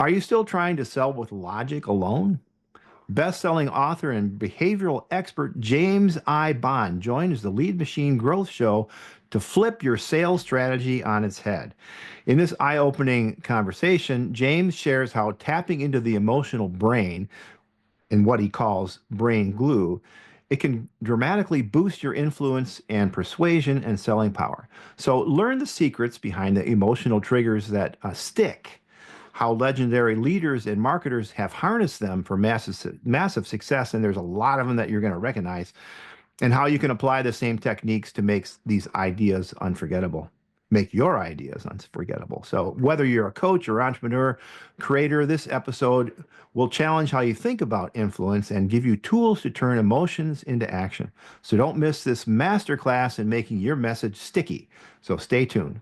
Are you still trying to sell with logic alone? Best-selling author and behavioral expert James I. Bond joins the Lead Machine Growth Show to flip your sales strategy on its head. In this eye-opening conversation, James shares how tapping into the emotional brain, in what he calls brain glue, it can dramatically boost your influence and persuasion and selling power. So learn the secrets behind the emotional triggers that stick, how legendary leaders and marketers have harnessed them for massive success, and there's a lot of them that you're going to recognize, and how you can apply the same techniques to make these ideas unforgettable. Make your ideas unforgettable. So, whether you're a coach or entrepreneur, creator, this episode will challenge how you think about influence and give you tools to turn emotions into action. So, don't miss this masterclass in making your message sticky. So, stay tuned.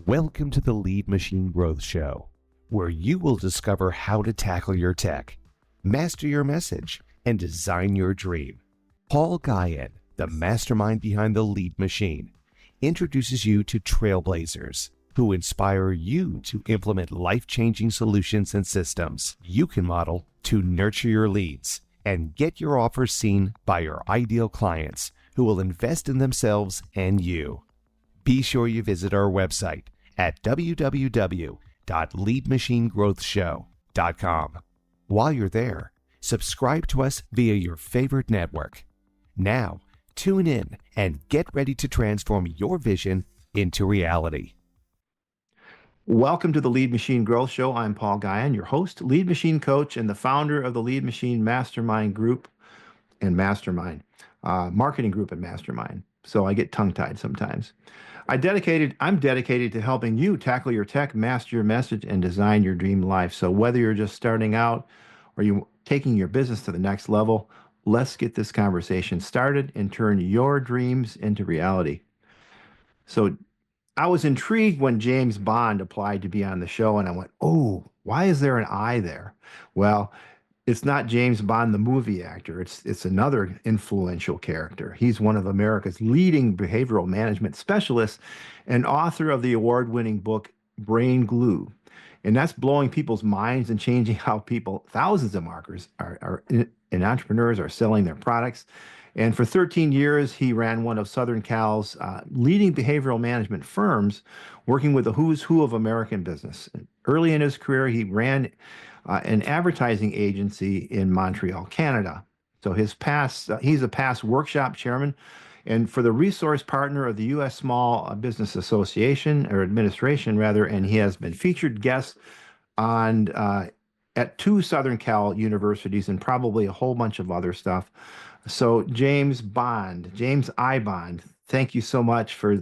Welcome to the Lead Machine Growth Show, where you will discover how to tackle your tech, master your message, and design your dream. Paul Guyon, the mastermind behind the Lead Machine, introduces you to trailblazers who inspire you to implement life-changing solutions and systems you can model to nurture your leads and get your offers seen by your ideal clients who will invest in themselves and you. Be sure you visit our website at www.leadmachinegrowthshow.com. While you're there, subscribe to us via your favorite network. Now, tune in and get ready to transform your vision into reality. Welcome to the Lead Machine Growth Show. I'm Paul Guyon, your host, lead machine coach, and the founder of the Lead Machine Mastermind Group and Mastermind, Marketing Group and Mastermind. So I get tongue-tied sometimes. I'm dedicated to helping you tackle your tech, master your message, and design your dream life. So whether you're just starting out or you're taking your business to the next level, let's get this conversation started and turn your dreams into reality. So I was intrigued when James Bond applied to be on the show, and I went, oh, why is there an I there? Well, it's not James Bond, the movie actor. It's another influential character. He's one of America's leading behavioral management specialists and author of the award-winning book, Brain Glue. And that's blowing people's minds and changing how thousands of marketers and entrepreneurs are selling their products. And for 13 years, he ran one of Southern Cal's leading behavioral management firms, working with the who's who of American business. Early in his career, he ran an advertising agency in Montreal, Canada. So he's a past workshop chairman, and for the resource partner of the U.S. Small Business Association, or Administration rather, and he has been featured guest on at 2 Southern Cal universities and probably a whole bunch of other stuff. So James I. Bond, thank you so much for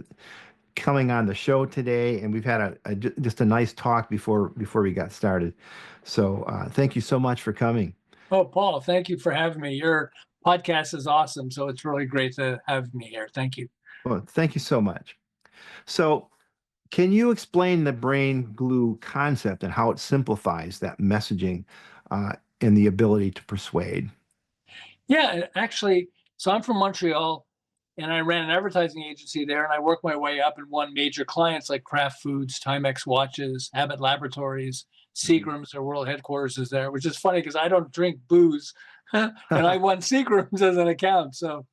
coming on the show today, and we've had just a nice talk before we got started. So thank you so much for coming. Oh, Paul, thank you for having me. Your podcast is awesome, so it's really great to have me here. Thank you. Well, thank you so much. So can you explain the brain glue concept and how it simplifies that messaging and the ability to persuade? Yeah, actually, so I'm from Montreal, and I ran an advertising agency there, and I worked my way up and won major clients like Kraft Foods, Timex Watches, Abbott Laboratories, Seagram's, their world headquarters is there, which is funny because I don't drink booze, and I won Seagram's as an account, so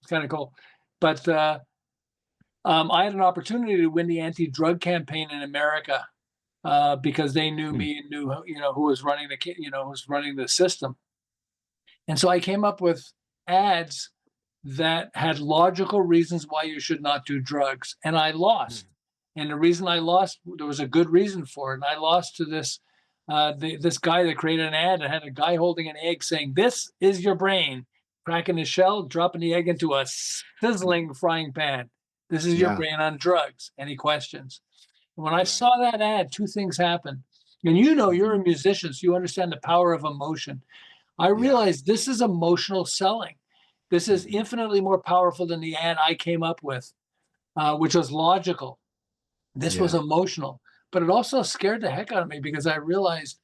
it's kind of cool. But I had an opportunity to win the anti-drug campaign in America because they knew me and knew who was running the system, and so I came up with ads that had logical reasons why you should not do drugs. And I lost. And the reason I lost, there was a good reason for it. And I lost to this guy that created an ad that had a guy holding an egg saying, "This is your brain," cracking the shell, dropping the egg into a sizzling frying pan. "This is your brain on drugs. Any questions?" And when I saw that ad, 2 things happened. And you're a musician, so you understand the power of emotion. I realized this is emotional selling. This is infinitely more powerful than the ad I came up with, which was logical. This was emotional, but it also scared the heck out of me because I realized,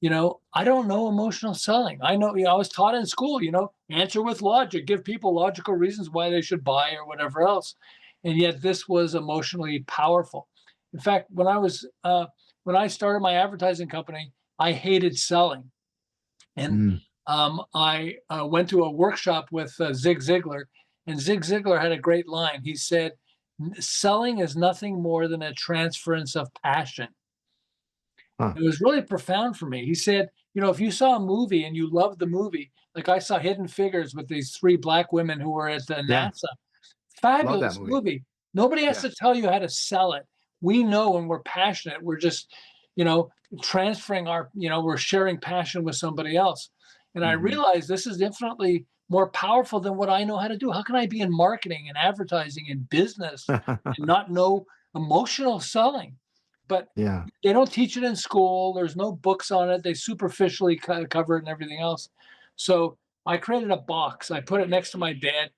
I don't know emotional selling. I know, I was taught in school, answer with logic, give people logical reasons why they should buy or whatever else. And yet this was emotionally powerful. In fact, when I was when I started my advertising company, I hated selling. And Mm. I went to a workshop with Zig Ziglar, and Zig Ziglar had a great line. He said, selling is nothing more than a transference of passion. Huh. It was really profound for me. He said, if you saw a movie and you loved the movie, like I saw Hidden Figures with these three black women who were at the Yeah. NASA, Love that fabulous movie. movie. Nobody has Yeah. to tell you how to sell it. We know when we're passionate. We're just, you know, transferring we're sharing passion with somebody else. And I Mhm. realized this is infinitely more powerful than what I know how to do. How can I be in marketing and advertising and business and not know emotional selling? But Yeah. they don't teach it in school. There's no books on it. They superficially cover it and everything else. So I created a box. I put it next to my bed,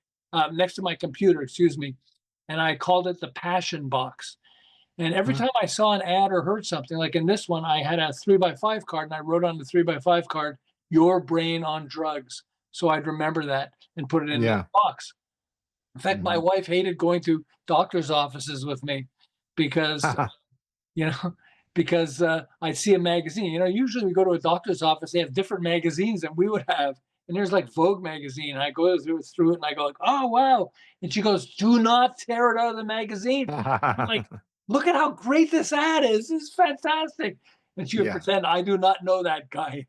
next to my computer, excuse me, and I called it the Passion Box. And every Huh. time I saw an ad or heard something, like in this one, I had a 3x5 card and I wrote on the 3x5 card, "Your brain on drugs." So I'd remember that and put it in the Yeah. box. In fact, my Mhm. wife hated going to doctor's offices with me because you know, because I'd see a magazine. Usually we go to a doctor's office, they have different magazines than we would have. And there's like Vogue magazine. And I go through it and I go like, oh wow. And she goes, do not tear it out of the magazine. I'm like, look at how great this ad is. This is fantastic. And she would Yeah. pretend I do not know that guy.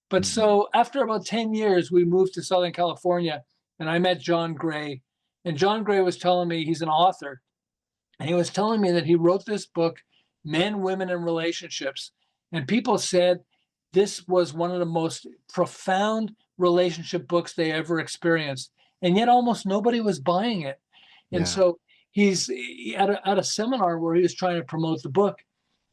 But Mhm. so after about 10 years, we moved to Southern California and I met John Gray. And John Gray was telling me he's an author and he was telling me that he wrote this book, Men, Women, and Relationships. And people said this was one of the most profound relationship books they ever experienced. And yet almost nobody was buying it. And Yeah. so he's at a seminar where he was trying to promote the book.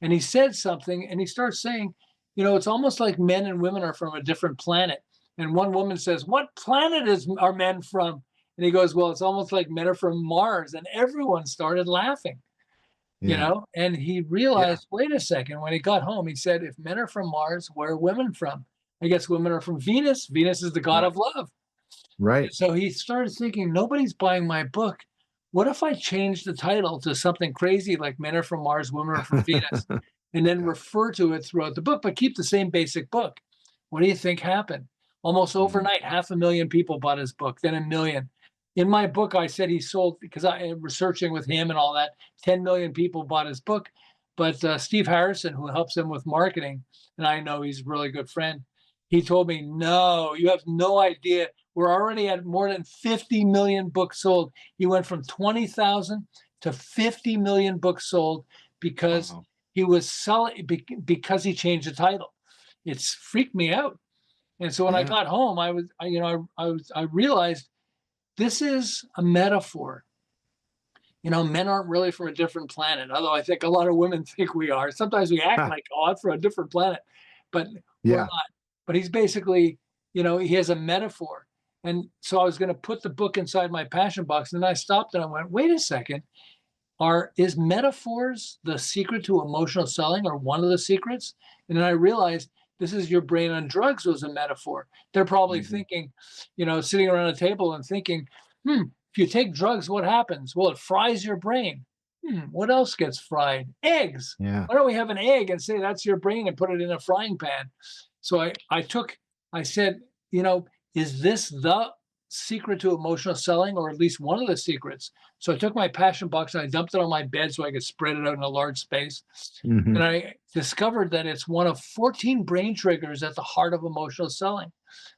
And he said something and he starts saying, it's almost like men and women are from a different planet. And one woman says, what planet are men from? And he goes, well, it's almost like men are from Mars. And everyone started laughing, Yeah. and he Yeah. realized, wait a second, when he got home, he said, if men are from Mars, where are women from? I guess women are from Venus. Venus is the god Right. of love. Right. So he started thinking, nobody's buying my book. What if I change the title to something crazy like Men Are From Mars, Women Are From Venus, and then Yeah. refer to it throughout the book, but keep the same basic book? What do you think happened? Almost Mhm. overnight, 500,000 people bought his book, then 1 million. In my book, I said he sold, because I am researching with him and all that, 10 million people bought his book. But Steve Harrison, who helps him with marketing, and I know he's a really good friend, he told me, no, you have no idea. We're already at more than 50 million books sold. He went from 20,000 to 50 million books sold because Wow. he was selling, because he changed the title. It's freaked me out. And so when I Yeah. got home, I realized this is a metaphor. Men aren't really from a different planet, although I think a lot of women think we are. Sometimes we act like, oh, I'm from a different planet, but we're Yeah. not. But he's basically, he has a metaphor. And so I was going to put the book inside my passion box. And then I stopped and I went, wait a second. Is metaphors the secret to emotional selling or one of the secrets? And then I realized this is your brain on drugs was a metaphor. They're probably Mhm. thinking, sitting around a table and thinking, if you take drugs, what happens? Well, it fries your brain. What else gets fried? Eggs. Yeah. Why don't we have an egg and say that's your brain and put it in a frying pan? So I said, is this the secret to emotional selling, or at least one of the secrets? So I took my passion box and I dumped it on my bed so I could spread it out in a large space. And Mhm. I discovered that it's one of 14 brain triggers at the heart of emotional selling.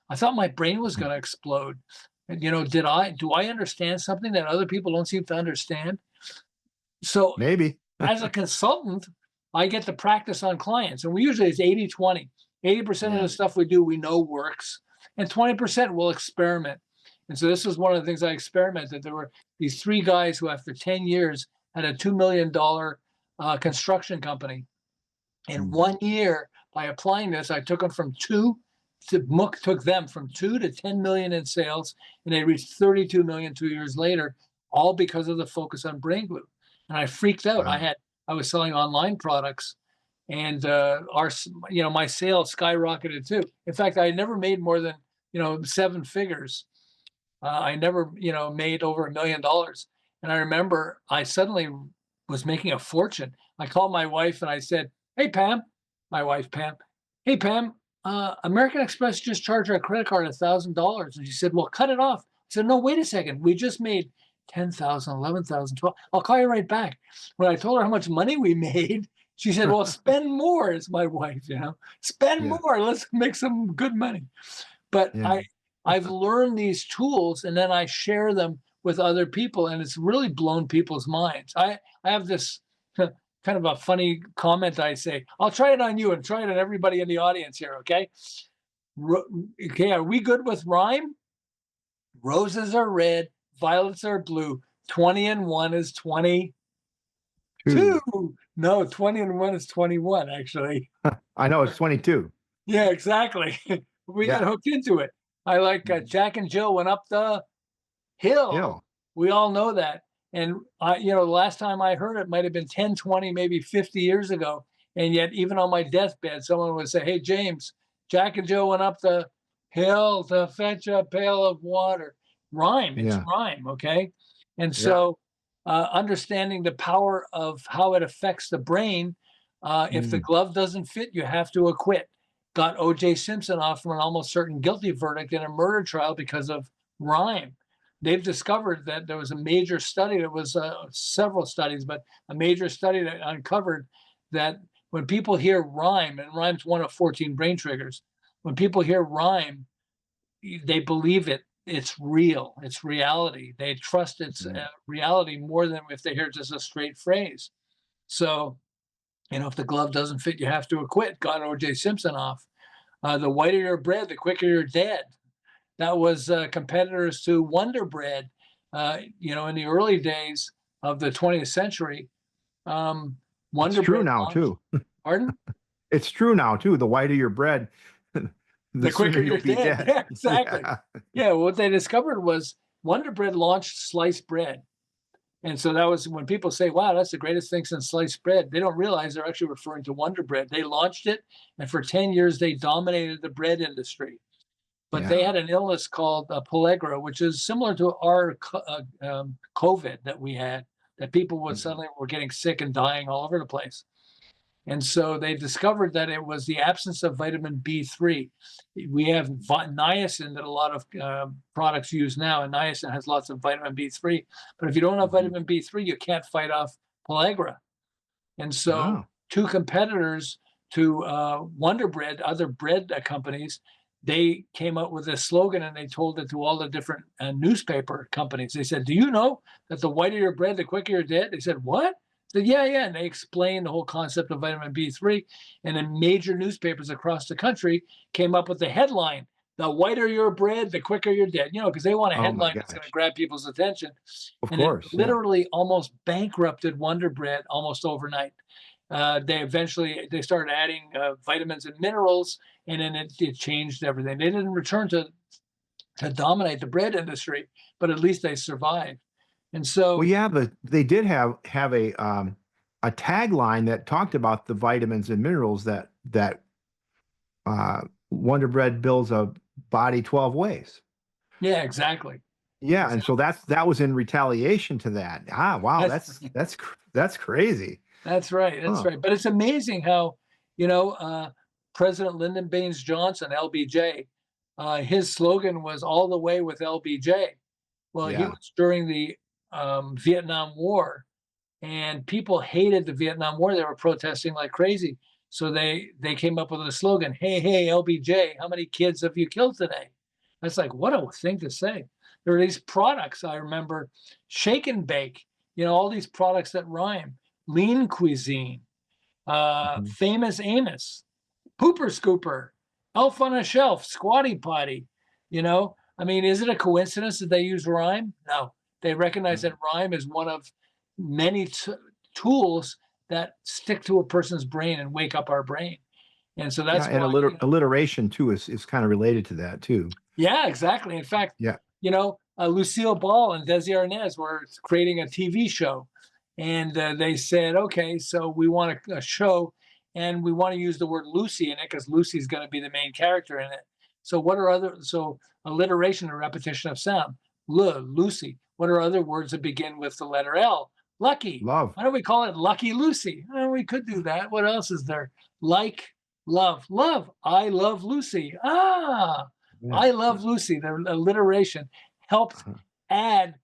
I thought my brain was going to explode. And do I understand something that other people don't seem to understand? So Maybe. as a consultant, I get to practice on clients. And we usually it's 80-20. 80% of Yeah. the stuff we do, we know works. And 20% we'll experiment. And so this was one of the things I experimented. There were these three guys who, after 10 years, had a $2 million construction company. In Mhm. 1 year, by applying this, I took them from Mook took them from 2 to 10 million in sales, and they reached 32 million 2 years later, all because of the focus on brain glue. And I freaked out. Wow. I was selling online products, and my sales skyrocketed too. In fact, I never made more than 7 figures. I never made over $1 million. And I remember I suddenly was making a fortune. I called my wife and I said, "Hey, Pam," my wife, Pam, "Hey, Pam, American Express just charged our credit card $1,000." And she said, "Well, cut it off." I said, "No, wait a second. We just made 10,000, 11,000, 12. I'll call you right back." When I told her how much money we made, she said, "Well, spend more." It's my wife, spend Yeah. more. Let's make some good money. But Yeah. I've learned these tools and then I share them with other people, and it's really blown people's minds. I have this kind of a funny comment I say. I'll try it on you and try it on everybody in the audience here, okay? Okay, are we good with rhyme? Roses are red, violets are blue. 20 and 1 is 22. Two. No, 20 and 1 is 21, actually. I know it's 22. Yeah, exactly. We got Yeah. hooked into it. I like Jack and Jill went up the hill. Hill. We all know that. And the last time I heard it might have been 10, 20, maybe 50 years ago. And yet, even on my deathbed, someone would say, "Hey, James, Jack and Jill went up the hill to fetch a pail of water." Rhyme, it's Yeah. rhyme, okay? And Yeah. so, understanding the power of how it affects the brain, if the glove doesn't fit, you have to acquit. Got O.J. Simpson off from an almost certain guilty verdict in a murder trial because of rhyme. They've discovered that there was a major study, there was several studies, but a major study that uncovered that when people hear rhyme, and rhyme's one of 14 brain triggers, when people hear rhyme, they believe it. It's real. It's reality. They trust it's reality more than if they hear just a straight phrase. So, if the glove doesn't fit, you have to acquit. Got O.J. Simpson off. The whiter your bread, the quicker you're dead. That was competitors to Wonder Bread, in the early days of the 20th century. Wonder It's true Bread now, launched. too. Pardon? It's true now, too. The whiter your bread, The quicker sooner you're you'll be dead. dead. Yeah, exactly. Yeah. Yeah, what they discovered was Wonder Bread launched sliced bread. And so that was when people say, "Wow, that's the greatest thing since sliced bread." They don't realize they're actually referring to Wonder Bread. They launched it, and for 10 years, they dominated the bread industry. But they Yeah. had an illness called pellagra, which is similar to our COVID that we had, that people would suddenly were getting sick and dying all over the place. And so they discovered that it was the absence of vitamin B3. We have niacin that a lot of products use now, and niacin has lots of vitamin B3. But if you don't have vitamin B3, you can't fight off pellagra. And so Oh. two competitors to Wonder Bread, other bread companies, they came up with this slogan and they told it to all the different newspaper companies. They said, "Do you know that the whiter your bread, the quicker you're dead?" They said, "What?" I said, "Yeah, yeah." And they explained the whole concept of vitamin B3. And then major newspapers across the country came up with the headline, "The whiter your bread, the quicker you're dead." Because they want a Oh, my headline that's going to gosh. grab people's attention. Of And it course. Yeah. literally almost bankrupted Wonder Bread almost overnight. They started adding vitamins and minerals, and then it changed everything. They didn't return to dominate the bread industry, but at least they survived. And Well, so, yeah, but they did have a tagline that talked about the vitamins and minerals that Wonder Bread builds a body 12 ways. yeah, exactly. Yeah, and so that was in retaliation to that. Wow, That's that's crazy. that's right. That's Huh. right. But it's amazing how, President Lyndon Baines Johnson, LBJ, his slogan was "All the way with LBJ." Well, he Yeah. was during the Vietnam War, and people hated the Vietnam War. They were protesting like crazy. So they came up with a slogan, "Hey, hey, LBJ, how many kids have you killed today?" That's like, what a thing to say. There are these products, I remember, Shake and Bake, all these products that rhyme, Lean Cuisine, Mhm. Famous Amos, Pooper Scooper, Elf on a Shelf, Squatty Potty. I mean, is it a coincidence that they use rhyme? No, they recognize that rhyme is one of many tools that stick to a person's brain and wake up our brain. And so Yeah, that's and why, alliteration too is kind of related to that too. yeah, exactly. In fact, Yeah. Lucille Ball and Desi Arnaz were creating a TV show, and they said, "Okay, so we want a show, and we want to use the word Lucy in it because Lucy's going to be the main character in it." So alliteration or repetition of sound, Lucy. What are other words that begin with the letter L? Lucky. Love. Why don't we call it Lucky Lucy? Oh, we could do that. What else is there? Like, love, love. I love Lucy. Ah, Yeah. I love Lucy. The alliteration helped Uh-huh. add,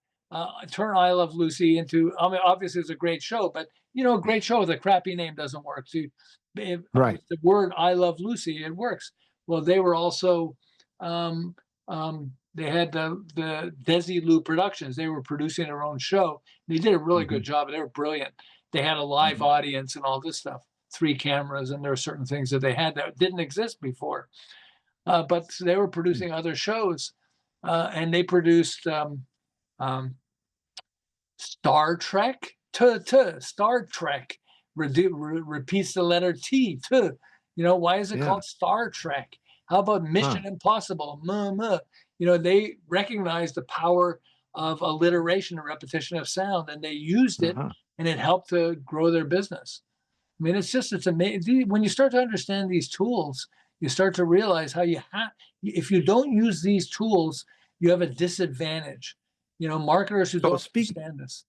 turn I Love Lucy into, I mean, obviously it's a great show, but you know, a great show with a crappy name doesn't work. So Right. with the word I Love Lucy, it works. Well, they were also, they had the Desilu Productions. They were producing their own show. They did a really Mhm. good job. They were brilliant. They had a live Mhm. audience and all this stuff, 3 cameras, and there were certain things that they had that didn't exist before. But they were producing other shows, and they produced um, Star Trek, Star Trek repeats the letter T, You know, why is it Yeah. called Star Trek? How about Huh. Mission Impossible? You know, they recognized the power of alliteration and repetition of sound, and they used it, Uh-huh. and it helped to grow their business. I mean, it's amazing. When you start to understand these tools, you start to realize how if you don't use these tools, you have a disadvantage. You know, marketers who So don't speak understand this.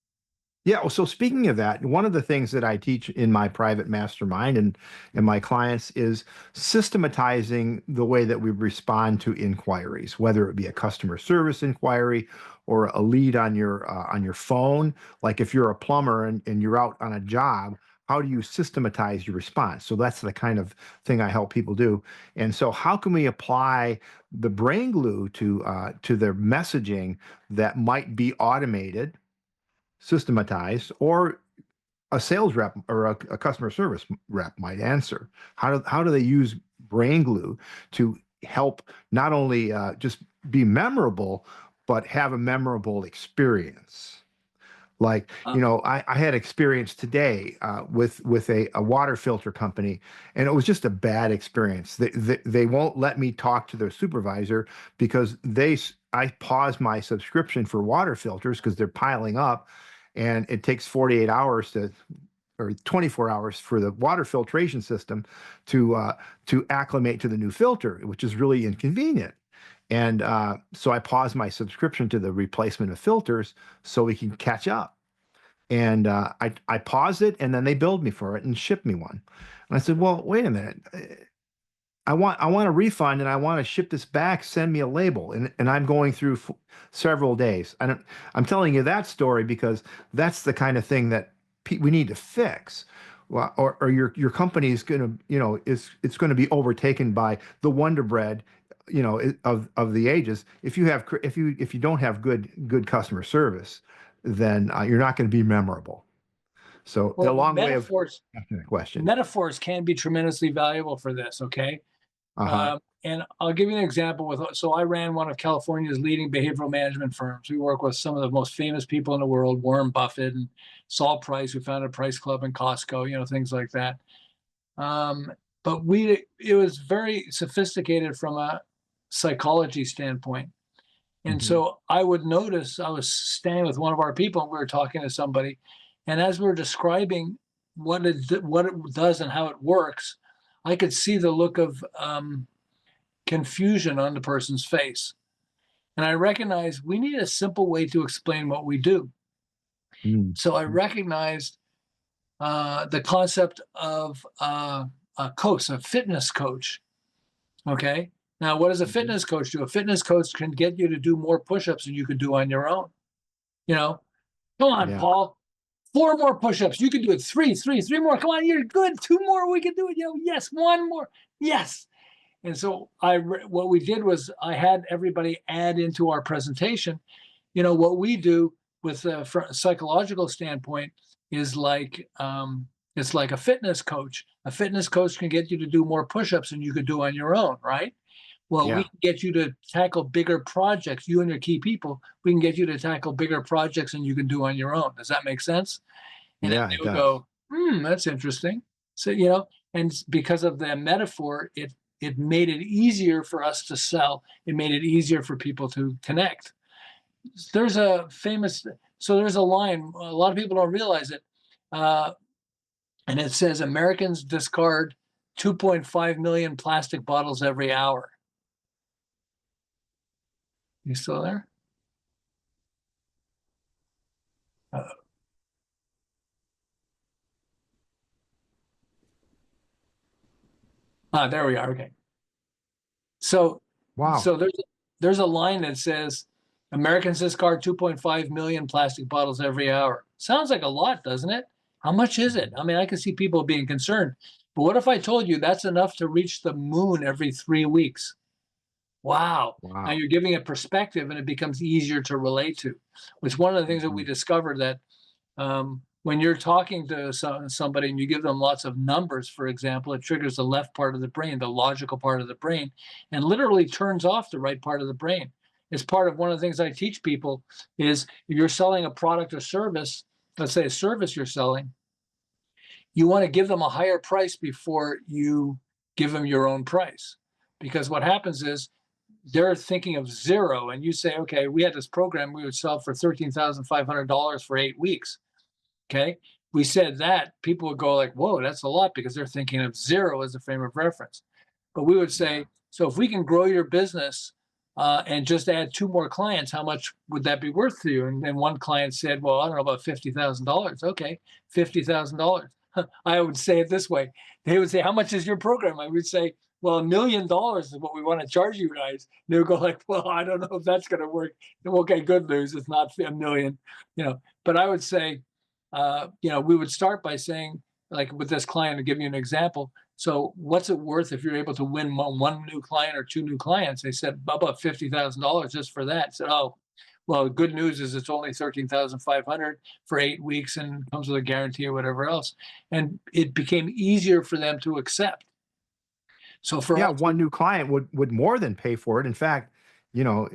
Yeah, well, so speaking of that, one of the things that I teach in my private mastermind and my clients is systematizing the way that we respond to inquiries, whether it be a customer service inquiry or a lead on your phone. Like if you're a plumber and you're out on a job, how do you systematize your response? So that's the kind of thing I help people do. And so, how can we apply the brain glue to their messaging that might be automated, systematized, or a sales rep or a customer service rep might answer? How do they use brain glue to help not only just be memorable, but have a memorable experience? Like, Uh, I had experience today with a water filter company, and it was just a bad experience. They won't let me talk to their supervisor because I paused my subscription for water filters because they're piling up, and it takes 48 hours or 24 hours for the water filtration system to acclimate to the new filter, which is really inconvenient. And so I paused my subscription to the replacement of filters so we can catch up. And I paused it, and then they billed me for it and shipped me one. And I said, "Well, wait a minute. I want a refund, and I want to ship this back. Send me a label." And I'm going through several days. I'm telling you that story because that's the kind of thing that we need to fix. Well, or your company is going to, it's going to be overtaken by the Wonder Bread, of the ages. If you don't have good customer service, then you're not going to be memorable. So a well, long way of asking the question. metaphors can be tremendously valuable for this. Okay. Uh-huh. And I'll give you an example so I ran one of California's leading behavioral management firms. We work with some of the most famous people in the world, Warren Buffett and Saul Price, who founded Price Club and Costco, things like that. Um, but it was very sophisticated from a psychology standpoint. And Hmm. so I would notice I was staying with one of our people and we were talking to somebody. And as we were describing what it does and how it works, I could see the look of confusion on the person's face. And I recognized we need a simple way to explain what we do. Mm. So I recognized the concept of a coach, a fitness coach. Okay. Now, what does a Mhm. fitness coach do? A fitness coach can get you to do more push-ups than you could do on your own. You know, come on, Yeah. Paul. 4 more push-ups. You can do it. Three more. Come on, you're good. 2 more. We can do it. Yes. 1 more. Yes. And so what we did was I had everybody add into our presentation. What we do with from a psychological standpoint is it's like a fitness coach. A fitness coach can get you to do more push-ups than you could do on your own, right? Well, we Yeah. can get you to tackle bigger projects. You and your key people, we can get you to tackle bigger projects than you can do on your own. Does that make sense? And then Yeah, they it would does. go, that's interesting. So, and because of the metaphor, it made it easier for us to sell. It made it easier for people to connect. There's a famous, so there's a line, a lot of people don't realize it. Uh, and it says Americans discard 2.5 million plastic bottles every hour. You still there? Uh, There we are. Okay. So, Wow. so there's a line that says Americans discard 2.5 million plastic bottles every hour. Sounds like a lot, doesn't it? How much is it? I mean, I can see people being concerned, but what if I told you that's enough to reach the moon every 3 weeks? Wow. Now Wow. you're giving it perspective and it becomes easier to relate to. It's one of the things that we Mhm. discovered that when you're talking to somebody and you give them lots of numbers, for example, it triggers the left part of the brain, the logical part of the brain, and literally turns off the right part of the brain. It's part of one of the things I teach people is if you're selling a product or service, let's say a service you're selling, you want to give them a higher price before you give them your own price. Because what happens is they're thinking of zero, and you say, okay, we had this program we would sell for $13,500 for 8 weeks. Okay. We said that people would go like, whoa, that's a lot because they're thinking of zero as a frame of reference. But we would Yeah. say, so if we can grow your business and just add 2 more clients, how much would that be worth to you? And then one client said, well, I don't know, about $50,000. Okay, $50,000. I would say it this way. They would say, how much is your program? I would say, well, $1 million is what we want to charge you guys. They would go like, well, I don't know if that's going to work. Okay, good news. It's not a million, but I would say, we would start by saying, like with this client, to give you an example. So, what's it worth if you're able to win one new client or two new clients? They said about $50,000 just for that. I said, oh, well, good news is it's only 13,500 for 8 weeks and comes with a guarantee or whatever else. And it became easier for them to accept. So for Yeah, us, one new client would more than pay for it. In fact, you know,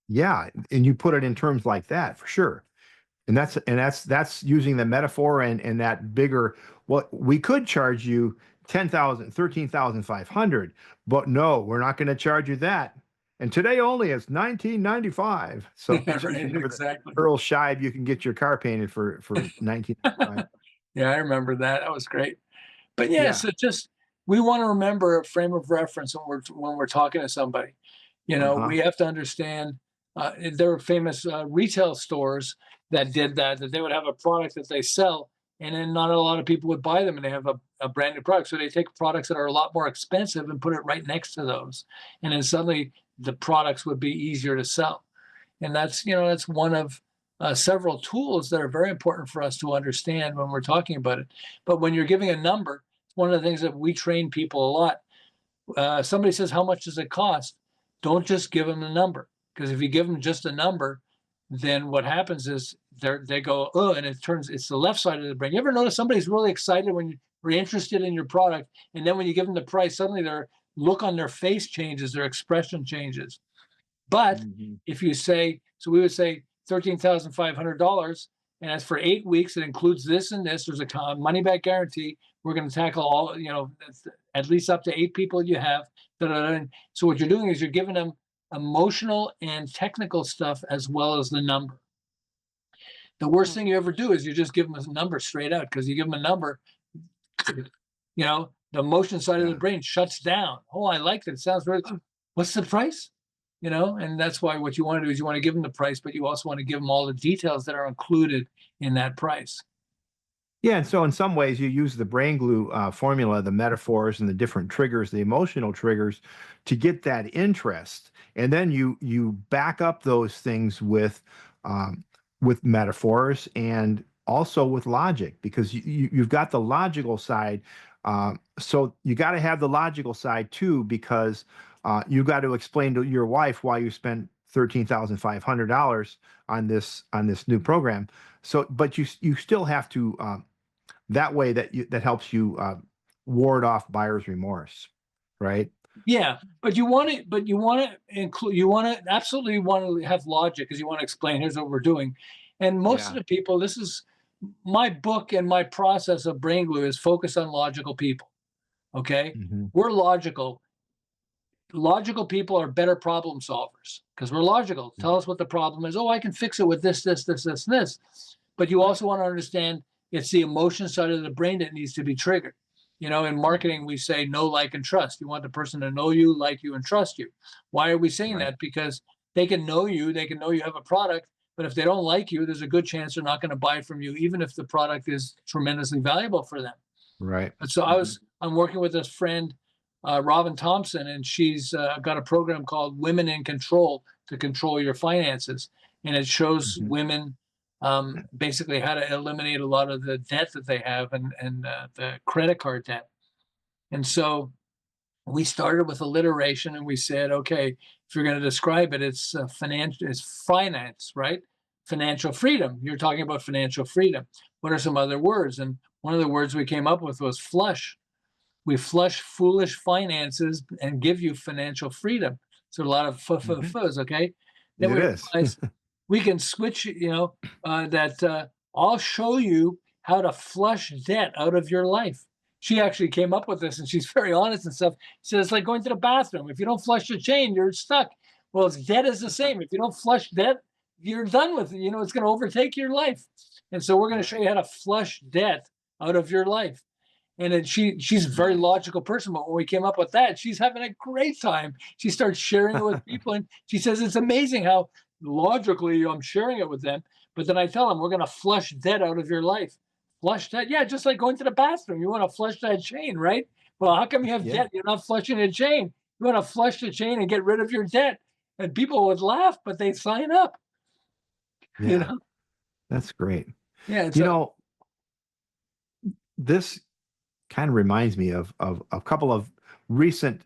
yeah, and you put it in terms like that for sure. And that's using the metaphor and that bigger, what we could charge you 10,000, 13,500, but no, we're not going to charge you that. And today only it's 1995. So yeah, right, remember the exactly. Earl Scheib, you can get your car painted for 1995. Yeah, I remember that. That was great. But yeah, Yeah. so just we want to remember a frame of reference when we're talking to somebody. Uh-huh. We have to understand. There are famous retail stores that did that. That they would have a product that they sell, and then not a lot of people would buy them, and they have a brand new product. So they take products that are a lot more expensive and put it right next to those, and then suddenly the products would be easier to sell. And that's one of several tools that are very important for us to understand when we're talking about it. But when you're giving a number, one of the things that we train people a lot. Somebody says, "How much does it cost?" Don't just give them the number, because if you give them just a number, then what happens is they go, "Oh," and it's the left side of the brain. You ever notice somebody's really excited when you're interested in your product, and then when you give them the price, suddenly their look on their face changes, their expression changes. But Mhm. if you say, so we would say $13,500, and as for 8 weeks, it includes this and this. There's a money back guarantee. We're going to tackle all, at least up to 8 people you have. Da, da, da. So what you're doing is you're giving them emotional and technical stuff as well as the number. The worst thing you ever do is you just give them a number straight out, because you give them a number, the emotion side of the Yeah. brain shuts down. Oh, I like that. It sounds very, what's the price? And that's why what you want to do is you want to give them the price, but you also want to give them all the details that are included in that price. Yeah, and so in some ways you use the brain glue formula, the metaphors and the different triggers, the emotional triggers, to get that interest, and then you back up those things with metaphors and also with logic, because you've got the logical side. So you got to have the logical side too, because you got to explain to your wife why you spent $13,500 on this new program. So, but you still have to. That way that helps you ward off buyer's remorse, right? Yeah, but you want to include, absolutely want to have logic, because you want to explain, here's what we're doing. And most of Yeah. the people, this is my book, and my process of brain glue is focused on logical people. Okay. Hmm. We're logical. Logical people are better problem solvers because we're logical. Tell us what the problem is. Oh, I can fix it with this, this, this, this, and this. But you also want to understand it's the emotion side of the brain that needs to be triggered. In marketing, we say know, like, and trust. You want the person to know you, like you, and trust you. Why are we saying Right. that? Because they can know you have a product, but if they don't like you, there's a good chance they're not going to buy from you, even if the product is tremendously valuable for them. Right. And so Hmm. I'm working with this friend Robin Thompson, and she's got a program called Women in Control to control your finances. And it shows Mhm. women basically how to eliminate a lot of the debt that they have and the credit card debt. And so we started with alliteration and we said, okay, if you're going to describe it, it's it's finance, right? Financial freedom. You're talking about financial freedom. What are some other words? And one of the words we came up with was flush. We flush foolish finances and give you financial freedom. So a lot of Mhm. fuzz, okay? Then It we is. realized we can switch, that I'll show you how to flush debt out of your life. She actually came up with this and she's very honest and stuff. She says, it's like going to the bathroom. If you don't flush the chain, you're stuck. Well, debt is the same. If you don't flush debt, you're done with it. It's going to overtake your life. And so we're going to show you how to flush debt out of your life. And then she's a very Nice. logical person. But when we came up with that, she's having a great time. She starts sharing it with people. And she says, it's amazing how logically I'm sharing it with them. But then I tell them, we're going to flush debt out of your life. Flush debt. Yeah, just like going to the bathroom. You want to flush that chain, right? Well, how come you have Yeah. debt? You're not flushing the chain. You want to flush the chain and get rid of your debt. And people would laugh, but they sign up, you Yeah. know? That's great. Yeah. It's You know, this kind of reminds me of a couple of recent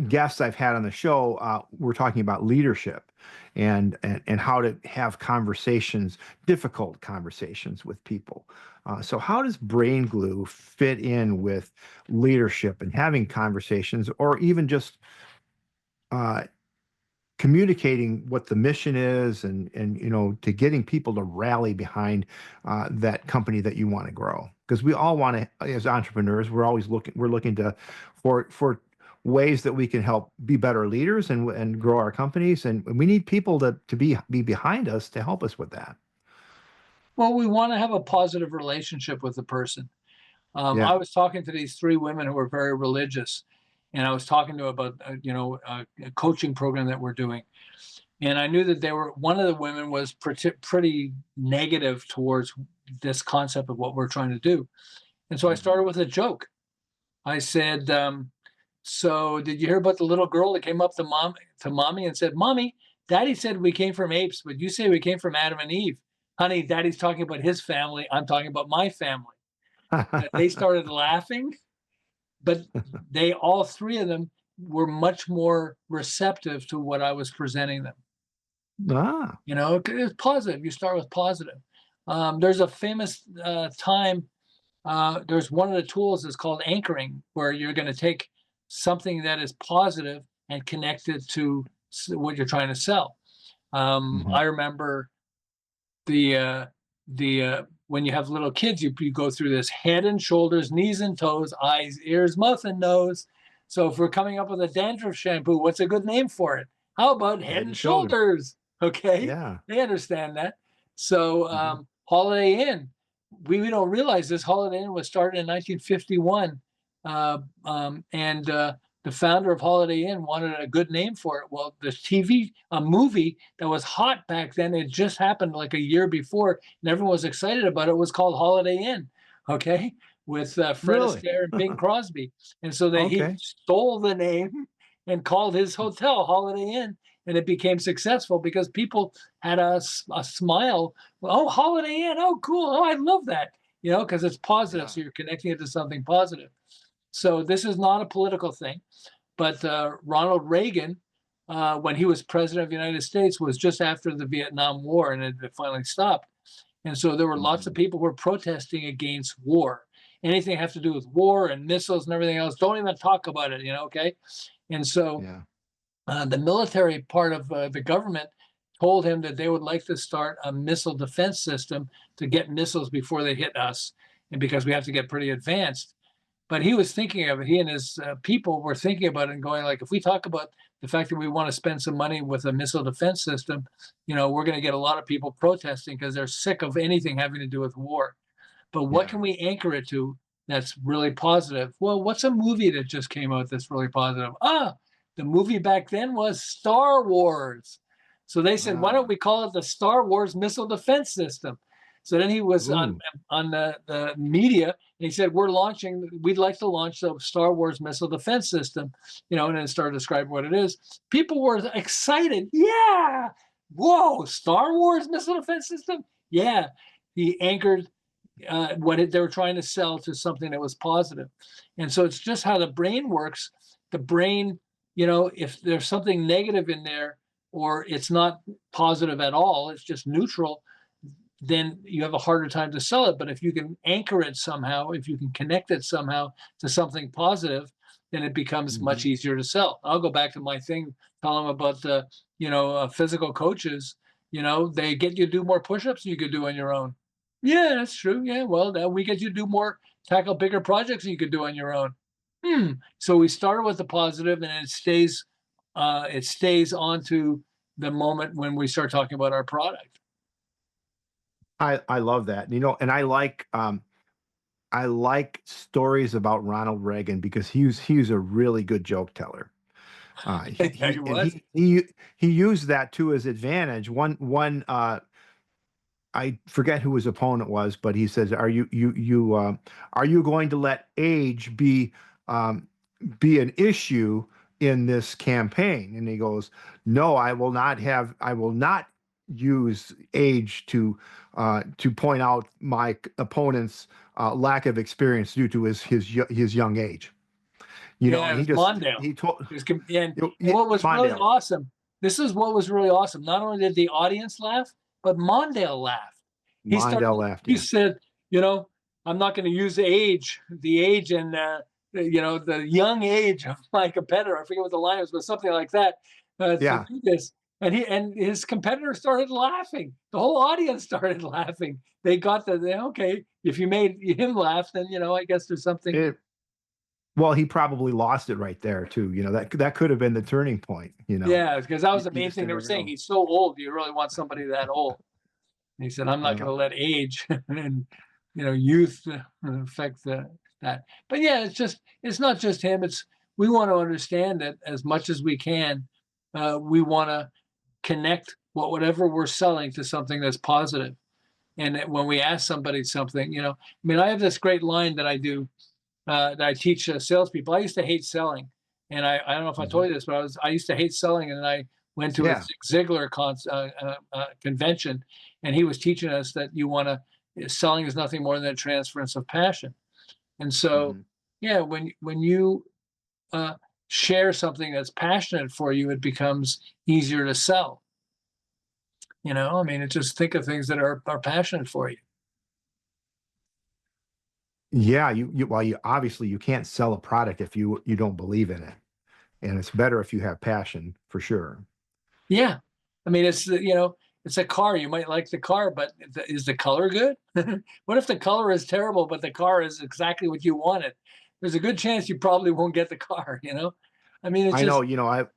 guests I've had on the show. We're talking about leadership and how to have conversations, difficult conversations with people. So how does brain glue fit in with leadership and having conversations, or even just uh, communicating what the mission is, and to getting people to rally behind that company that you want to grow? Because we all want to, as entrepreneurs, we're looking to for ways that we can help be better leaders and grow our companies, and we need people to be behind us to help us with that. Well, we want to have a positive relationship with the person. I Yeah. was talking to these three women who were very religious, and I was talking to them about a coaching program that we're doing, and I knew that they were one of the women was pretty negative towards this concept of what we're trying to do, and so I Mhm. started with a joke. I said, "So did you hear about the little girl that came up to mommy and said, 'Mommy, Daddy said we came from apes, but you say we came from Adam and Eve.' Honey, Daddy's talking about his family. I'm talking about my family." They started laughing, but they all three of them were much more receptive to what I was presenting them. Ah. It's positive. You start with positive. There's a famous time. There's one of the tools is called anchoring, where you're going to take something that is positive and connect it to what you're trying to sell. Mhm. I remember the when you have little kids, you go through this head and shoulders, knees and toes, eyes, ears, mouth, and nose. So if we're coming up with a dandruff shampoo, what's a good name for it? How about head Head and and shoulders. shoulders? Okay, Yeah. they understand that. So Mhm. Holiday Inn, we don't realize this. Holiday Inn was started in 1951, and the founder of Holiday Inn wanted a good name for it. Well, the a movie that was hot back then, it just happened like a year before, and everyone was excited about it. It was called Holiday Inn, okay, with Fred Really? Astaire and Bing Crosby. And so he Okay. stole the name and called his hotel Holiday Inn, and it became successful because people had a smile. Oh, Holiday Inn. Oh, cool. Oh, I love that. Because it's positive. Yeah. So you're connecting it to something positive. So this is not a political thing, but Ronald Reagan, when he was president of the United States, was just after the Vietnam War, and it finally stopped. And so there were lots of Mhm. people who were protesting against war. Anything have to do with war and missiles and everything else, don't even talk about it. Okay. And so Yeah. the military part of the government told him that they would like to start a missile defense system to get missiles before they hit us, and because we have to get pretty advanced. But he was thinking of it. He and his people were thinking about it and going like, if we talk about the fact that we want to spend some money with a missile defense system, we're going to get a lot of people protesting because they're sick of anything having to do with war. But what Yeah. can we anchor it to that's really positive? Well, what's a movie that just came out that's really positive? The movie back then was Star Wars. So they said, why don't Ah. we call it the Star Wars Missile Defense System? So then he was Ooh. on the media, and he said, we'd like to launch the Star Wars missile defense system, and then started describing what it is. People were excited. Yeah. Whoa, Star Wars missile defense system? Yeah. He anchored they were trying to sell to something that was positive. And so it's just how the brain works. The brain, if there's something negative in there, or it's not positive at all, it's just neutral, then you have a harder time to sell it. But if you can anchor it somehow, if you can connect it somehow to something positive, then it becomes much easier to sell. I'll go back to my thing, telling them about the, physical coaches. They get you to do more push-ups than you could do on your own. Yeah, that's true. Yeah, well, now we get you to tackle bigger projects than you could do on your own. So we started with the positive, and it stays onto the moment when we start talking about our product. I love that. And I like stories about Ronald Reagan because he was a really good joke teller. Yeah, he was. He used that to his advantage. One I forget who his opponent was, but he says, "Are you going to let age be an issue in this campaign?" And he goes, "No, I will not use age to point out my opponent's lack of experience due to his young age." Yeah, And it was Mondale. he told, And what was really Mondale. awesome, this is what was really awesome. Not only did the audience laugh, but Mondale laughed. Mondale laughed. He said, I'm not going to use the age and, the young age of my competitor. I forget what the line was, but something like that, to do this. And his competitor started laughing. The whole audience started laughing. They got okay, if you made him laugh, then, I guess there's something. Well, he probably lost it right there too. That could have been the turning point. Yeah, because that was the main just thing they were never saying. know. He's so old. Do you really want somebody that old? And he said, I'm not going to let age and youth affect that. But yeah, it's not just him. We want to understand that as much as we can. We want to connect whatever we're selling to something that's positive. And when we ask somebody something, I have this great line that I do. That I teach salespeople. I used to hate selling, and I don't know if I told you this, but I used to hate selling, and then I went to a Zig Ziglar convention, and he was teaching us that selling is nothing more than a transference of passion. And so, yeah, when you share something that's passionate for you, it becomes easier to sell. Just think of things that are passionate for you. Yeah, you obviously you can't sell a product if you don't believe in it, and it's better if you have passion for sure. Yeah, it's it's a car. You might like the car, but is the color good? What if the color is terrible, but the car is exactly what you wanted? There's a good chance you probably won't get the car. It's I just. know,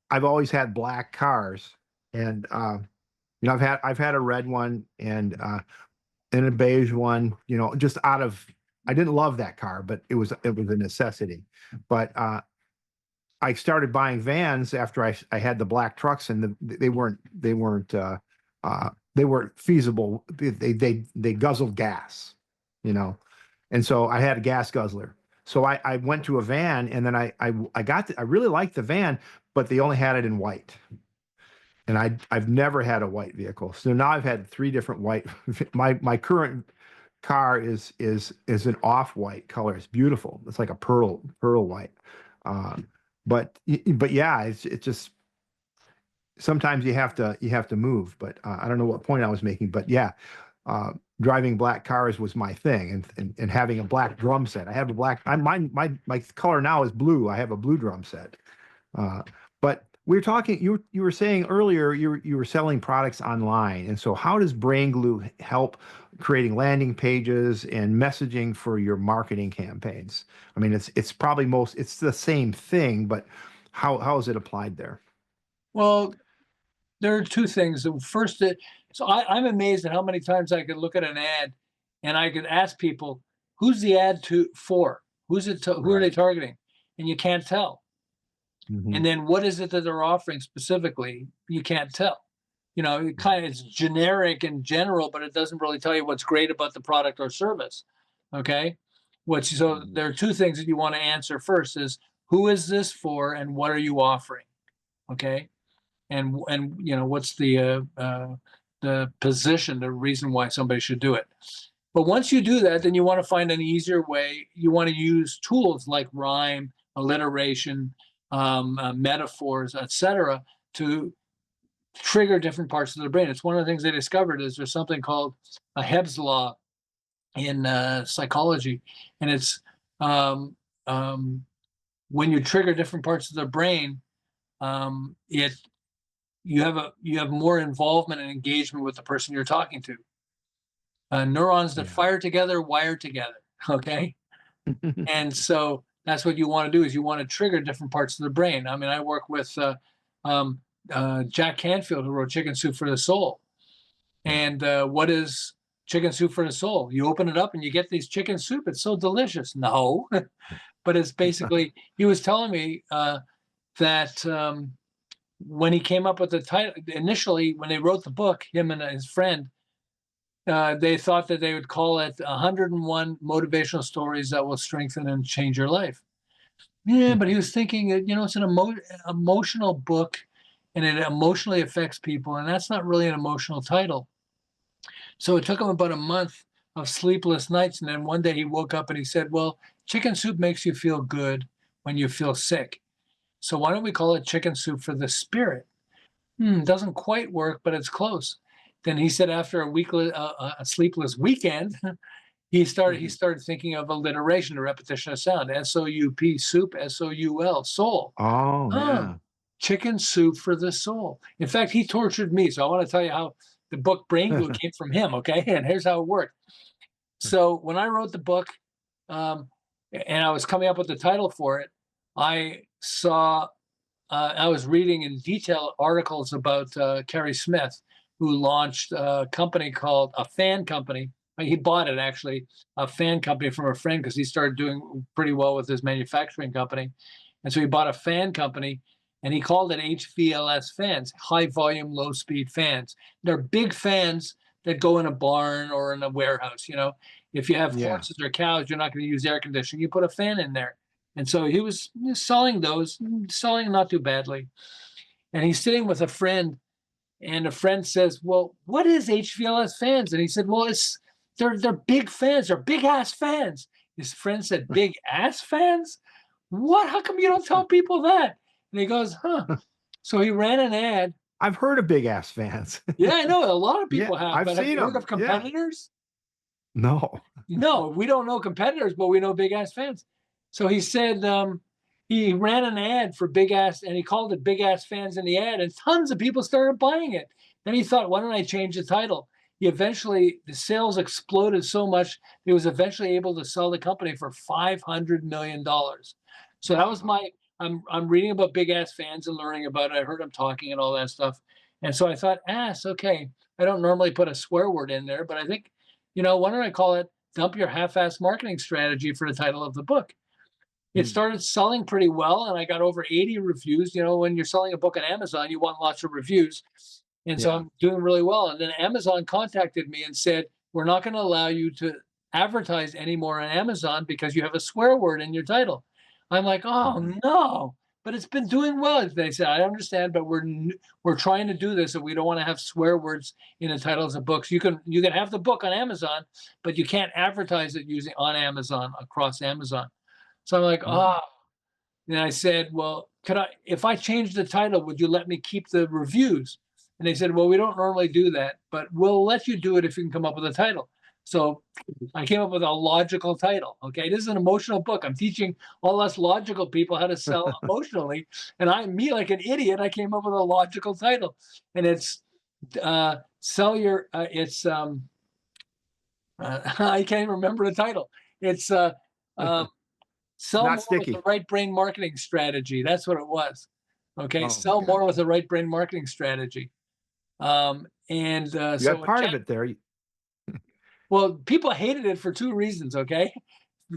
I've always had black cars, and I've had a red one and a beige one. Just out of I didn't love that car, but it was a necessity. But I started buying vans after I had the black trucks, and they weren't feasible. They guzzled gas, and so I had a gas guzzler. So I went to a van, and then I really liked the van, but they only had it in white. And I've never had a white vehicle. So now I've had 3 different white. My current car is an off-white color. It's beautiful. It's like a pearl white. But yeah, it's just sometimes you have to move. But I don't know what point I was making. But yeah, driving black cars was my thing, and having a black drum set. I have a black. My color now is blue. I have a blue drum set. But we were talking. You were saying earlier you were selling products online, and so how does Brain Glue help creating landing pages and messaging for your marketing campaigns? It's probably it's the same thing, but how is it applied there? Well, there are 2 things. The first, so I'm amazed at how many times I could look at an ad, and I could ask people, "Who's the ad for? Who's it? Who are they targeting?" And you can't tell. And then what is it that they're offering specifically? You can't tell. it's generic and general, but it doesn't really tell you what's great about the product or service. Okay. So there are two things that you want to answer first is who is this for and what are you offering? Okay. And what's the position, the reason why somebody should do it. But once you do that, then you want to find an easier way. You want to use tools like rhyme, alliteration, metaphors, etc., to trigger different parts of the brain. It's one of the things they discovered is there's something called a Hebb's law in psychology, and it's when you trigger different parts of the brain, you have more involvement and engagement with the person you're talking to. Neurons that fire together wire together. Okay, and so that's what you want to do is you want to trigger different parts of the brain. I mean, I work with Jack Canfield, who wrote Chicken Soup for the Soul. And what is chicken soup for the soul? You open it up and you get these chicken soup. It's so delicious. No, but it's basically, he was telling me that when he came up with the title, initially, when they wrote the book, him and his friend, they thought that they would call it 101 Motivational Stories That Will Strengthen and Change Your Life. Yeah, but he was thinking, it's an emotional book and it emotionally affects people. And that's not really an emotional title. So it took him about a month of sleepless nights. And then one day he woke up and he said, well, chicken soup makes you feel good when you feel sick. So why don't we call it Chicken Soup for the Spirit? Doesn't quite work, but it's close. Then he said after a sleepless weekend, he started thinking of alliteration, a repetition of sound. S-O-U-P, soup, S-O-U-L, soul. Oh, yeah. Chicken Soup for the Soul. In fact, he tortured me. So I want to tell you how the book Brain Glue came from him, okay? And here's how it worked. So when I wrote the book and I was coming up with the title for it, I was reading in detail articles about Kerry Smith, who launched a company called a fan company. He bought it, actually, a fan company from a friend because he started doing pretty well with his manufacturing company. And so he bought a fan company and he called it HVLS fans, high volume, low speed fans. They're big fans that go in a barn or in a warehouse. If you have horses or cows, you're not going to use air conditioning. You put a fan in there. And so he was selling those, selling not too badly. And he's sitting with a friend, and a friend says, well, what is HVLS fans? And he said, well, they're big fans. They're big ass fans. His friend said, big ass fans? What? How come you don't tell people that? And he goes, So he ran an ad. I've heard of big ass fans. Yeah, I know. A lot of people have. I've but seen have you heard them. of competitors? No. No, we don't know competitors, but we know big ass fans. So he said he ran an ad for big ass, and he called it Big Ass Fans in the ad, and tons of people started buying it. Then he thought, why don't I change the title? The sales exploded so much, he was eventually able to sell the company for $500 million. So that was I'm reading about big ass fans and learning about it. I heard him talking and all that stuff. And so I thought, ass, okay. I don't normally put a swear word in there, but I think, why don't I call it Dump Your Half-Ass Marketing Strategy for the title of the book? It started selling pretty well, and I got over 80 reviews. When you're selling a book on Amazon, you want lots of reviews. And so I'm doing really well. And then Amazon contacted me and said, we're not going to allow you to advertise anymore on Amazon because you have a swear word in your title. I'm like, oh no, but it's been doing well. They said, I understand, but we're trying to do this, and we don't want to have swear words in the titles of books. You can have the book on Amazon, but you can't advertise it on Amazon, across Amazon. So I'm like, And I said, well, if I change the title, would you let me keep the reviews? And they said, well, we don't normally do that, but we'll let you do it if you can come up with a title. So I came up with a logical title. Okay, this is an emotional book. I'm teaching all us logical people how to sell emotionally, and like an idiot, I came up with a logical title, and it's sell your. It's I can't even remember the title. It's sell more with the right brain marketing strategy. That's what it was. Okay, sell more with the right brain marketing strategy. You got part of it there. Well, people hated it for two reasons, okay?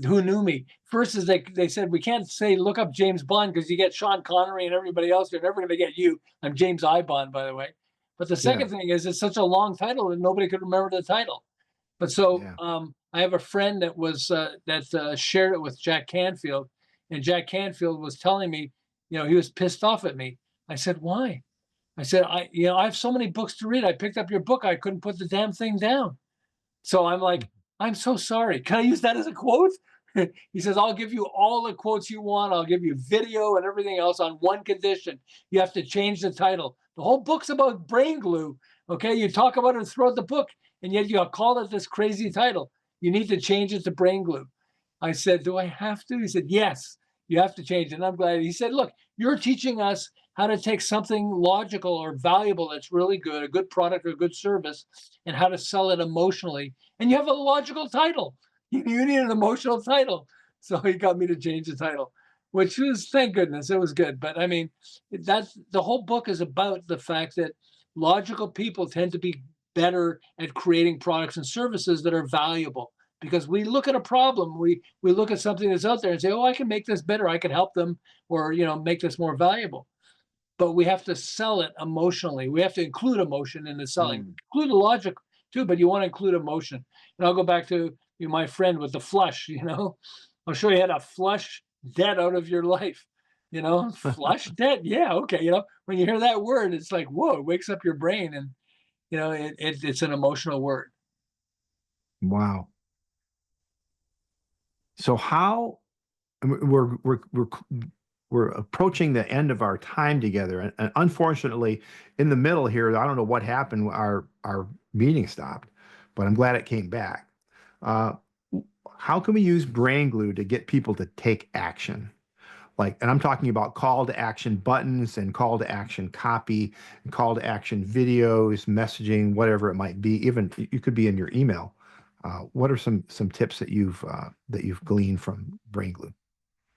Who knew me? First is they said, we can't say look up James Bond because you get Sean Connery and everybody else. They're never going to get you. I'm James I. Bond, by the way. But the second thing is it's such a long title that nobody could remember the title. But so I have a friend that was shared it with Jack Canfield, and Jack Canfield was telling me, he was pissed off at me. I said, why? I said, I have so many books to read. I picked up your book. I couldn't put the damn thing down. So I'm like, I'm so sorry. Can I use that as a quote? He says, I'll give you all the quotes you want. I'll give you video and everything else on one condition. You have to change the title. The whole book's about brain glue. Okay. You talk about it throughout the book, and yet you call it this crazy title. You need to change it to brain glue. I said, do I have to? He said, yes, you have to change it. And I'm glad. He said, look, you're teaching us how to take something logical or valuable that's really good, a good product or a good service, and how to sell it emotionally. And you have a logical title. You need an emotional title. So he got me to change the title, which was, thank goodness, it was good. But I mean, that's the whole book is about the fact that logical people tend to be better at creating products and services that are valuable, because we look at a problem, we look at something that's out there and say, oh, I can make this better, I can help them, or make this more valuable. But we have to sell it emotionally. We have to include emotion in the selling, include the logic too, but you want to include emotion. And I'll go back to my friend with the flush, I'll show you how to flush debt out of your life, flush debt. Yeah. Okay. When you hear that word, it's like, whoa, it wakes up your brain, and, it's an emotional word. Wow. So how we're approaching the end of our time together, and unfortunately, in the middle here, I don't know what happened. Our meeting stopped, but I'm glad it came back. How can we use brain glue to get people to take action? And I'm talking about call to action buttons and call to action copy and call to action videos, messaging, whatever it might be. Even you could be in your email. What are some tips that you've gleaned from brain glue?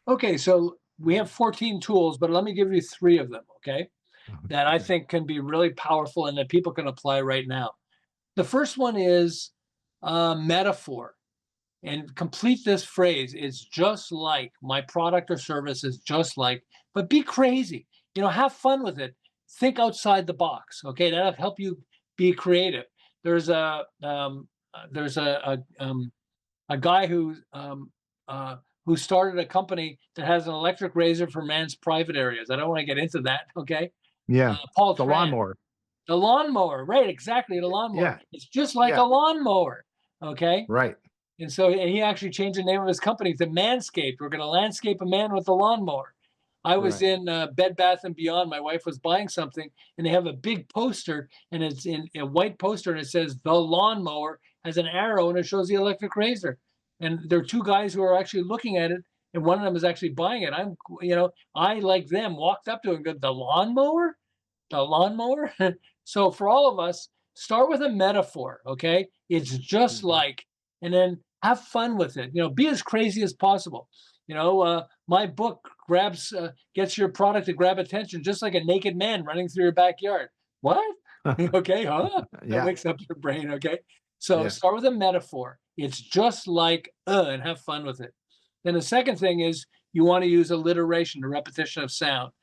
Okay, so we have 14 tools, but let me give you 3 of them, okay, that I think can be really powerful and that people can apply right now. The first one is metaphor. And complete this phrase. It's just like my product or service is just like, but be crazy, have fun with it. Think outside the box. Okay. That'll help you be creative. There's a guy who started a company that has an electric razor for man's private areas. I don't want to get into that. Okay. Yeah. Paul the Tran. lawnmower. The lawnmower. Right. Exactly. The lawnmower. Yeah. It's just like a lawnmower. Okay. Right. And he actually changed the name of his company to Manscaped. We're going to landscape a man with a lawnmower. I was in Bed Bath & Beyond. My wife was buying something, and they have a big poster, and it's in a white poster, and it says the lawnmower, has an arrow, and it shows the electric razor. And there are 2 guys who are actually looking at it, and one of them is actually buying it. I, like them, walked up to it and go, the lawnmower? The lawnmower? So for all of us, start with a metaphor, okay? It's just like, and then have fun with it. Be as crazy as possible. My book gets your product to grab attention, just like a naked man running through your backyard. What? Okay, huh? That wakes up your brain. Okay, so start with a metaphor. It's just like, and have fun with it. Then the second thing is you want to use alliteration, a repetition of sound,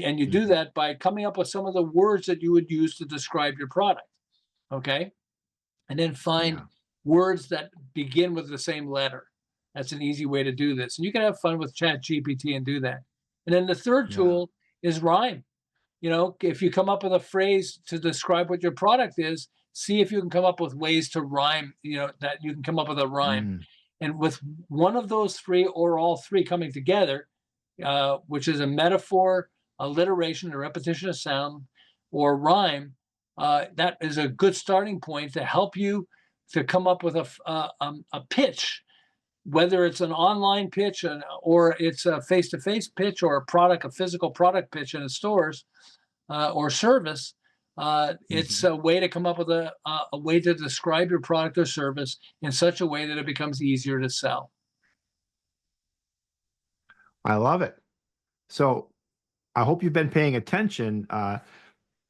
and you do that by coming up with some of the words that you would use to describe your product. Okay, and then find words that begin with the same letter. That's an easy way to do this. And you can have fun with ChatGPT and do that. And then the third tool is rhyme. If you come up with a phrase to describe what your product is, see if you can come up with ways to rhyme, that you can come up with a rhyme. And with one of those 3 or all 3 coming together, which is a metaphor, alliteration, a repetition of sound, or rhyme, that is a good starting point to help you to come up with a pitch, whether it's an online pitch or it's a face-to-face pitch, or a physical product pitch in the stores or service. It's a way to come up with a way to describe your product or service in such a way that it becomes easier to sell. I love it. So I hope you've been paying attention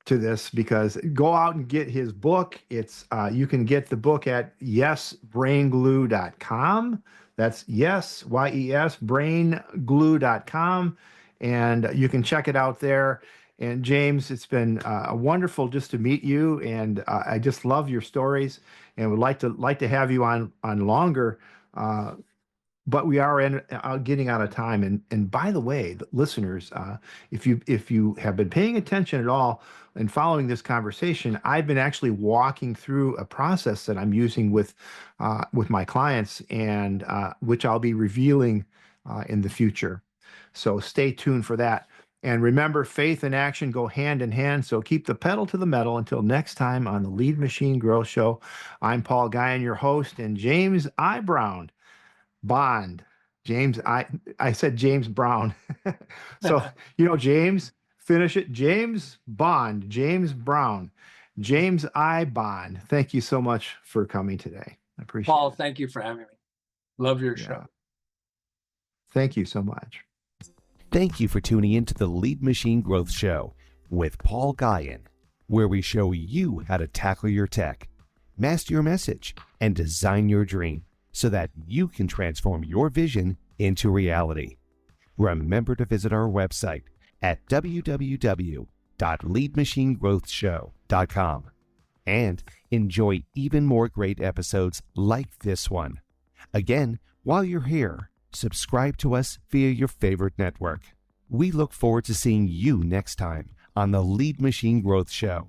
to this, because go out and get his book. It's you can get the book at yesbrainglue.com. That's yes, YES, brainglue.com. And you can check it out there. And James, it's been wonderful just to meet you, and I just love your stories, and would like to have you on longer. Uh, but we are getting out of time. And by the way, the listeners, if you have been paying attention at all and following this conversation, I've been actually walking through a process that I'm using with my clients, and which I'll be revealing in the future. So stay tuned for that. And remember, faith and action go hand in hand. So keep the pedal to the metal until next time on the Lead Machine Growth Show. I'm Paul Guyon, your host, and James I. Brown. Bond. I said James Brown. So, James, finish it. James Bond, James Brown, James I. Bond. Thank you so much for coming today. I appreciate Paul, it. thank you for having me. Love your show. Thank you so much. Thank you for tuning in to the Lead Machine Growth Show with Paul Guyon, where we show you how to tackle your tech, master your message, and design your dream so that you can transform your vision into reality. Remember to visit our website at www.leadmachinegrowthshow.com and enjoy even more great episodes like this one. Again, while you're here, subscribe to us via your favorite network. We look forward to seeing you next time on the Lead Machine Growth Show.